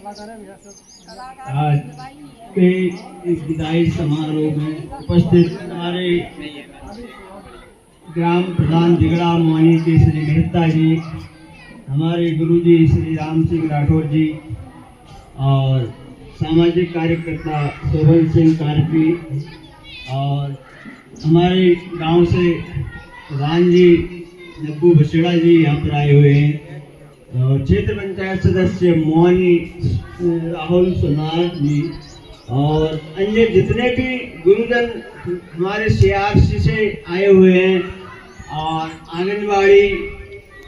आज के इस विदाई समारोह में उपस्थित हमारे ग्राम प्रधान जिगड़ा मोहानी के श्री मेहता जी, हमारे गुरुजी श्री राम सिंह राठौर जी और सामाजिक कार्यकर्ता शोभन सिंह कार्की और हमारे गांव से प्रधान जी नब्बू बसेड़ा जी यहाँ पर आए हुए हैं और क्षेत्र पंचायत सदस्य मोहनी राहुल सोनार जी और अन्य जितने भी गुरुजन हमारे CRC से आए हुए हैं और आंगनबाड़ी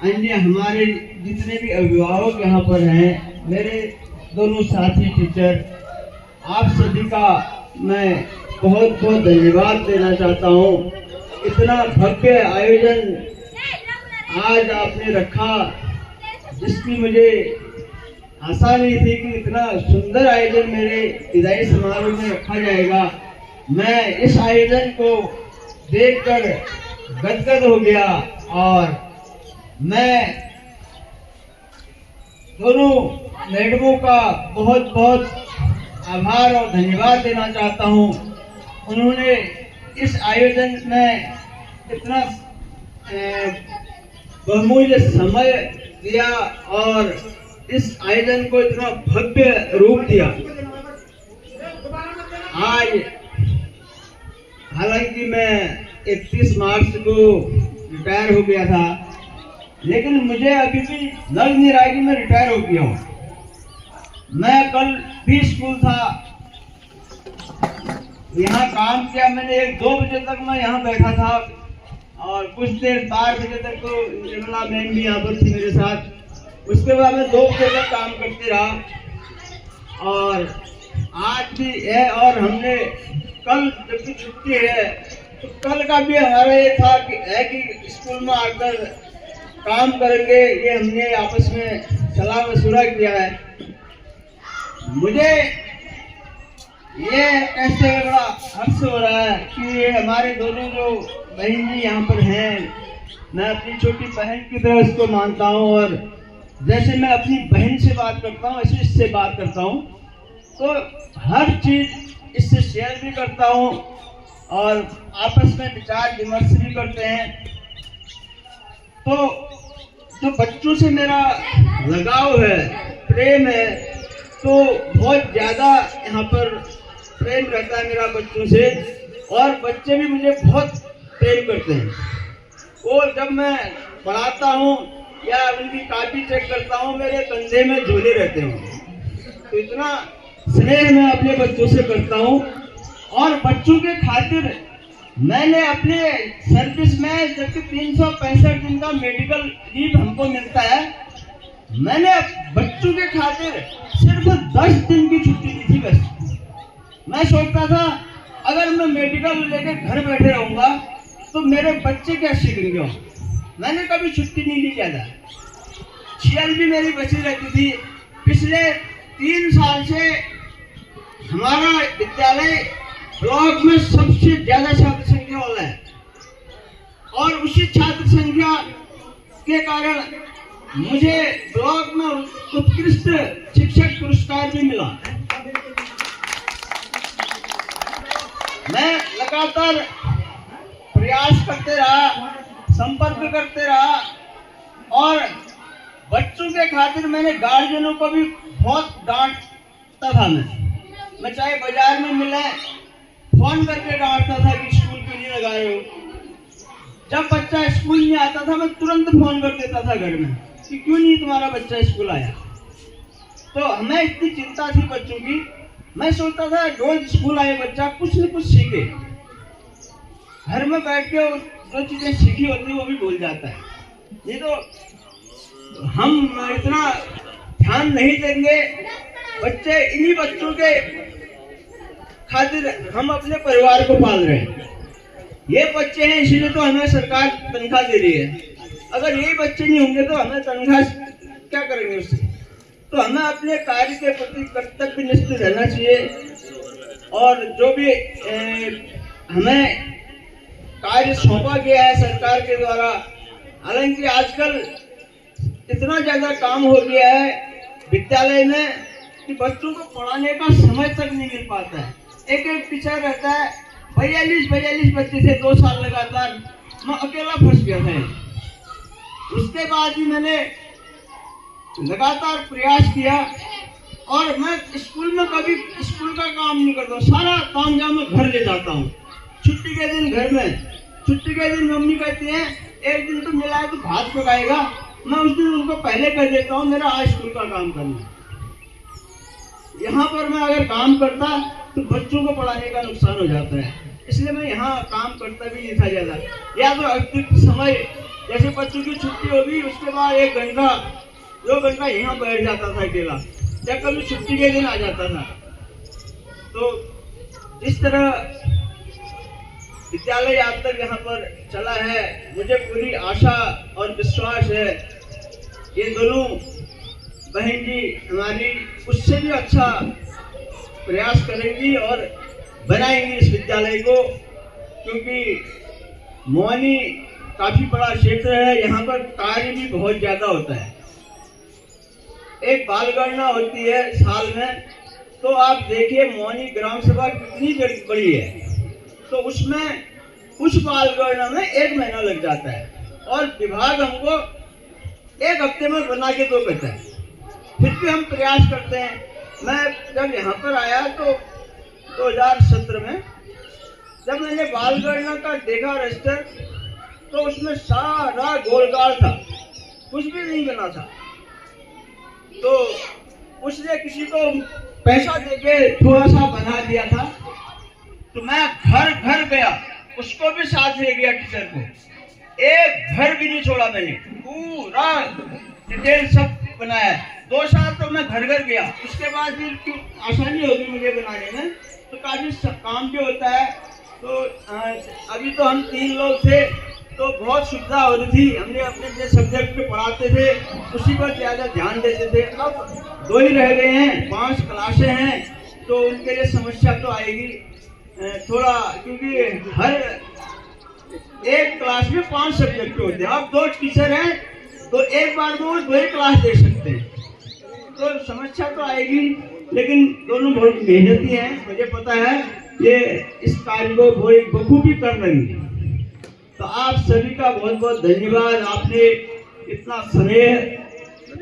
अन्य हमारे जितने भी अभिभावक यहाँ पर हैं, मेरे दोनों साथी टीचर, आप सभी का मैं बहुत बहुत धन्यवाद देना चाहता हूँ। इतना भव्य आयोजन आज आपने रखा जिसकी मुझे आशा नहीं थी कि इतना सुंदर आयोजन मेरे विदाई समारोह में रखा जाएगा। मैं इस आयोजन को देखकर गदगद हो गया और मैं दोनों मैडमों का बहुत बहुत आभार और धन्यवाद देना चाहता हूँ। उन्होंने इस आयोजन में इतना बहुमूल्य समय दिया और इस आयोजन को इतना भव्य रूप दिया। आज हालांकि मैं 31 मार्च को रिटायर हो गया था, लेकिन मुझे अभी भी लग नहीं रहा कि मैं रिटायर हो गया हूँ। मैं कल भी स्कूल था, यहाँ काम किया मैंने। 1-2 बजे तक मैं यहाँ बैठा था और कुछ देर 4 बजे तक तो निर्मला मैम भी यहाँ पर थी मेरे साथ। उसके बाद मैं 2 बजे तक काम करते रहा और आज भी है। और हमने कल जबकि छुट्टी है तो कल का भी हमारा ये था कि स्कूल में आकर काम करेंगे। ये हमने आपस में सलाह मशुरा किया है। मुझे ये कैसे बड़ा हर्ष हो रहा है कि ये हमारे दोनों जो बहन जी यहाँ पर हैं, मैं अपनी छोटी बहन की तरह इसको मानता हूँ और जैसे मैं अपनी बहन से बात करता हूँ ऐसे इससे बात करता हूँ, तो हर चीज़ इससे शेयर भी करता हूँ और आपस में विचार विमर्श भी करते हैं। तो जो बच्चों से मेरा लगाव है, प्रेम है, तो बहुत ज़्यादा यहाँ पर प्रेम रहता है मेरा बच्चों से और बच्चे भी मुझे बहुत प्रेम करते हैं। और जब मैं पढ़ाता हूँ या उनकी कॉपी चेक करता हूँ, मेरे कंधे में झोले रहते हैं। तो इतना स्नेह मैं अपने बच्चों से करता हूँ और बच्चों के खातिर मैंने अपने सर्विस में जबकि 365 दिन का मेडिकल लीव हमको मिलता है, मैंने बच्चों के खातिर सिर्फ 10 दिन की छुट्टी दी थी बस। मैं सोचता था अगर मैं मेडिकल लेकर घर बैठे रहूंगा तो मेरे बच्चे क्या सीखेंगे। मैंने कभी छुट्टी नहीं ली ज़्यादा। CL भी मेरी बची रहती थी। पिछले 3 साल से हमारा विद्यालय ब्लॉक में सबसे ज्यादा छात्र संख्या वाला है और उसी छात्र संख्या के कारण मुझे ब्लॉक में उत्कृष्ट शिक्षक पुरस्कार भी मिला। मैं लगातार प्रयास करते रहा, संपर्क करते रहा और बच्चों के खातिर मैंने गार्जियनों को भी बहुत डांटता था। मैं चाहे बाजार में मिले फोन करके डांटता था कि स्कूल क्यों नहीं लगा रहे हो। जब बच्चा स्कूल नहीं आता था मैं तुरंत फोन कर देता था घर में कि क्यों नहीं तुम्हारा बच्चा स्कूल आया। तो हमें इतनी चिंता थी बच्चों की। मैं सोचता था रोज स्कूल आए बच्चा कुछ न कुछ सीखे। घर में बैठ के जो चीजें सीखी होती है वो भी भूल जाता है। ये तो हम इतना ध्यान नहीं देंगे। बच्चे, इन्हीं बच्चों के खातिर हम अपने परिवार को पाल रहे हैं। ये बच्चे हैं इसीलिए तो हमें सरकार तनख्वाह दे रही है। अगर यही बच्चे नहीं होंगे तो हमें तनख्वाह क्या करेंगे उससे। तो हमें अपने कार्य के प्रति कर्तव्यनिष्ठ रहना चाहिए और जो भी हमें कार्य सौंपा गया है सरकार के द्वारा, हालांकि आजकल इतना ज्यादा काम हो गया है विद्यालय में कि बच्चों को पढ़ाने का समय तक नहीं मिल पाता है। एक एक टीचर रहता है, 42 बच्चे थे 2 साल लगातार, मैं अकेला फंस गया था। उसके बाद भी मैंने लगातार प्रयास किया और मैं स्कूल में कभी स्कूल का काम नहीं करता हूँ, सारा काम जहाँ मैं घर ले जाता हूँ। छुट्टी के दिन घर में, छुट्टी के दिन मम्मी कहती है एक दिन तो मिला है तो भात पकाएगा, मैं उस दिन उनको पहले कर देता हूँ मेरा आज स्कूल का काम करना। यहाँ पर मैं अगर काम करता तो बच्चों को पढ़ाने का नुकसान हो जाता है, इसलिए मैं यहाँ काम करता भी नहीं था ज़्यादा। या तो अतिरिक्त समय, जैसे बच्चों की छुट्टी होगी उसके बाद 1 घंटा 2 घंटा यहाँ बैठ जाता था अकेला, या कभी छुट्टी के दिन आ जाता था। तो इस तरह विद्यालय आज तक यहाँ पर चला है। मुझे पूरी आशा और विश्वास है ये दोनों बहन जी हमारी उससे भी अच्छा प्रयास करेंगी और बनाएंगी इस विद्यालय को, क्योंकि मोहानी काफी बड़ा क्षेत्र है, यहाँ पर कार्य भी बहुत ज्यादा होता है। एक बाल गणना होती है साल में, तो आप देखिए मोहानी ग्राम सभा कितनी बड़ी है, तो उसमें उस बाल गणना में 1 महीना लग जाता है और विभाग हमको 1 हफ्ते में बना के दो कहता है। फिर भी हम प्रयास करते हैं। मैं जब यहाँ पर आया तो 2017 में जब मैंने बाल गणना का देखा रजिस्टर, तो उसमें सारा गोलगाल था, कुछ भी नहीं बना था। तो उसने किसी को पैसा देके थोड़ा सा बना दिया था, तो मैं घर घर गया, उसको भी साथ ले गया टीचर को, एक घर भी नहीं छोड़ा मैंने, पूरा डिटेल सब बनाया। 2 साल तो मैं घर घर गया, उसके बाद फिर आसानी होगी मुझे बनाने में, तो काफी काम भी होता है। तो अभी तो हम 3 लोग थे तो बहुत सुविधा हो रही थी, हमने अपने जो सब्जेक्ट पे पढ़ाते थे उसी पर ज़्यादा ध्यान देते थे। अब 2 ही रह गए हैं, 5 क्लासें हैं, तो उनके लिए समस्या तो आएगी थोड़ा, क्योंकि हर एक क्लास में 5 सब्जेक्ट होते हैं। अब 2 टीचर हैं तो एक बार में वो 2 ही क्लास दे सकते हैं, तो समस्या तो आएगी, लेकिन दोनों बहुत मेहनती हैं, मुझे पता है ये इस कार्य को बड़ी बखूबी कर रही है। तो आप सभी का बहुत बहुत धन्यवाद, आपने इतना स्नेह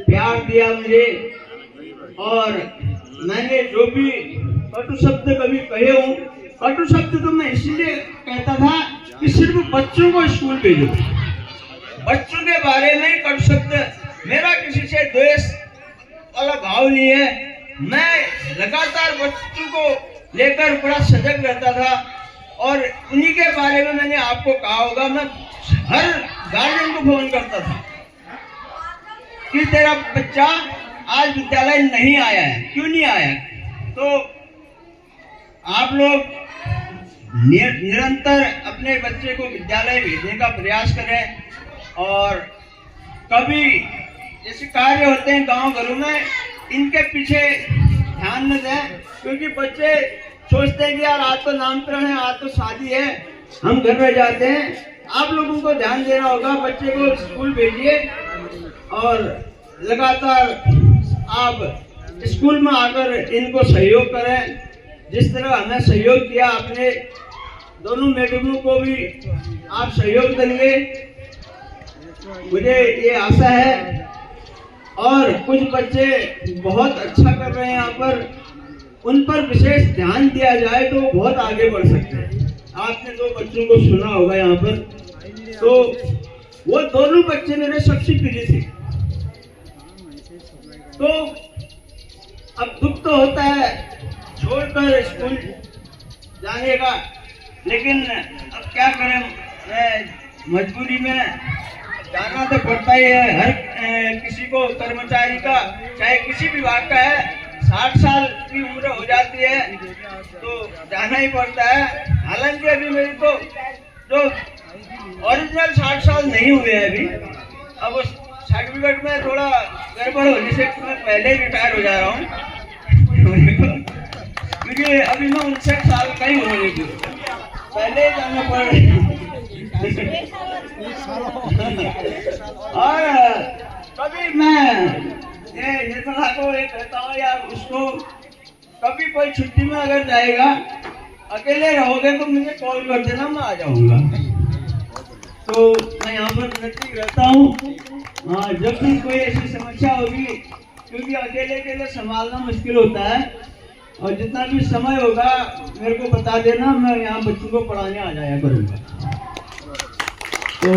प्यार दिया मुझे, और मैंने जो भी कटु शब्द कभी कहे हूँ, कटु शब्द तो मैं इसलिए कहता था कि सिर्फ बच्चों को स्कूल भेजो, बच्चों के बारे में कटु शब्द, मेरा किसी से द्वेष वाला भाव नहीं है। मैं लगातार बच्चों को लेकर बड़ा सजग रहता था, और उन्हीं के बारे में मैंने आपको कहा होगा, मैं हर गार्जियन को फोन करता था कि तेरा बच्चा आज विद्यालय नहीं आया है, क्यों नहीं आया। तो आप लोग निरंतर अपने बच्चे को विद्यालय भेजने का प्रयास करें, और कभी जैसे कार्य होते हैं गांव घरों में, इनके पीछे ध्यान न दें, क्योंकि बच्चे सोचते हैं कि यार आज तो नामकरण है, आज तो शादी है, हम घर में जाते हैं। आप लोगों को ध्यान देना होगा, बच्चे को स्कूल भेजिए, और लगातार आप स्कूल में आकर इनको सहयोग करें, जिस तरह हमें सहयोग किया आपने, दोनों मैडमों को भी आप सहयोग देंगे, मुझे ये आशा है। और कुछ बच्चे बहुत अच्छा कर रहे हैं यहाँ पर, उन पर विशेष ध्यान दिया जाए तो वो बहुत आगे बढ़ सकते हैं। आपने 2 बच्चों को सुना होगा यहाँ पर, तो वो दोनों बच्चे मेरे सबसे प्रिय थे। तो अब दुख तो होता है छोड़कर स्कूल जाने का, लेकिन अब क्या करें, मजबूरी में जाना तो पड़ता ही है। हर किसी को कर्मचारी का, चाहे किसी विभाग का है, 60 साल की उम्र हो जाती है तो जाना ही पड़ता है। हालांकि अभी मेरी तो जो ओरिजिनल 60 साल नहीं हुए हैं अभी, अब उस सर्टिफिकेट में थोड़ा गड़बड़ होने से मैं पहले ही रिटायर हो जा रहा हूँ, क्योंकि अभी मैं 59 साल का ही होने की, पहले जाना पड़ रहा। और कभी मैं ये निर्मला को ये कहता हूँ यार, उसको कभी कोई छुट्टी में अगर जाएगा, अकेले रहोगे तो मुझे कॉल कर देना, मैं आ जाऊंगा। तो मैं यहाँ पर नजदीक रहता हूँ। जब भी कोई ऐसी समस्या होगी, क्योंकि अकेले के लिए संभालना मुश्किल होता है, और जितना भी समय होगा मेरे को बता देना, मैं यहाँ बच्चों को पढ़ाने आ जाया करूँगा। तो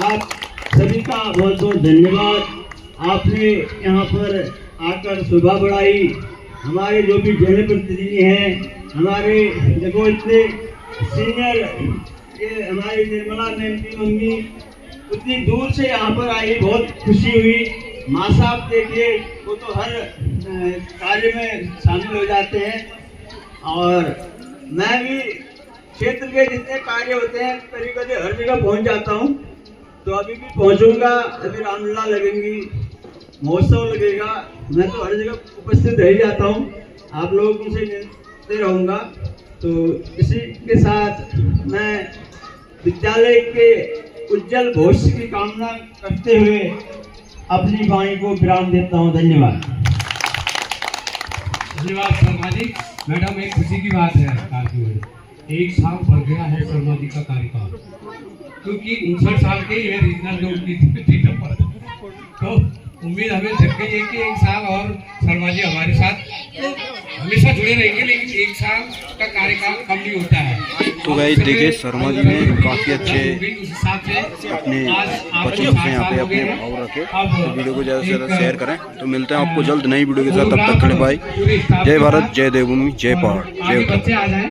आप सभी का बहुत बहुत धन्यवाद। आपने यहाँ पर आकर शोभा बढ़ाई। हमारे जो भी जनप्रतिनिधि हैं, हमारे देखो इतने सीनियर, ये हमारी निर्मला मैम की मम्मी उतनी दूर से यहाँ पर आई, बहुत खुशी हुई। माँ साहब देखिए, वो तो हर कार्य में शामिल हो जाते हैं, और मैं भी क्षेत्र के जितने कार्य होते हैं कभी कभी हर जगह पहुँच जाता हूँ। तो अभी भी पहुँचूंगा, अभी रामलीला लगेंगी, महोत्सव लगेगा, मैं तो हर जगह उपस्थित रह जाता हूँ, आप लोगों से मिलते रहूँगा। तो इसी के साथ मैं विद्यालय के उज्जवल भविष्य की कामना करते हुए अपनी वाणी को विराम देता हूँ। धन्यवाद। धन्यवाद शर्मा जी। मैडम, एक खुशी की बात है, 1 साल बढ़ गया है शर्मा जी का कार्यकाल, क्योंकि 59 साल के ये रीजनल जो उनकी थी, तो उम्मीद हमें जग गई है कि 1 साल और शर्मा जी हमारे साथ हमेशा जुड़े रहेंगे, लेकिन 1 साल का कार्यकाल कम नहीं होता है। तो गाइस देखिए, शर्मा जी ने काफ़ी अच्छे अपने बच्चों से यहाँ पे अपने भाव रखे। तो वीडियो को ज़्यादा से ज़्यादा शेयर करें। तो मिलते हैं आपको जल्द नई वीडियो के साथ, तब तक के लिए भाई जय भारत, जय देवभूमि, जय पहाड़, जय उत्तराखंड।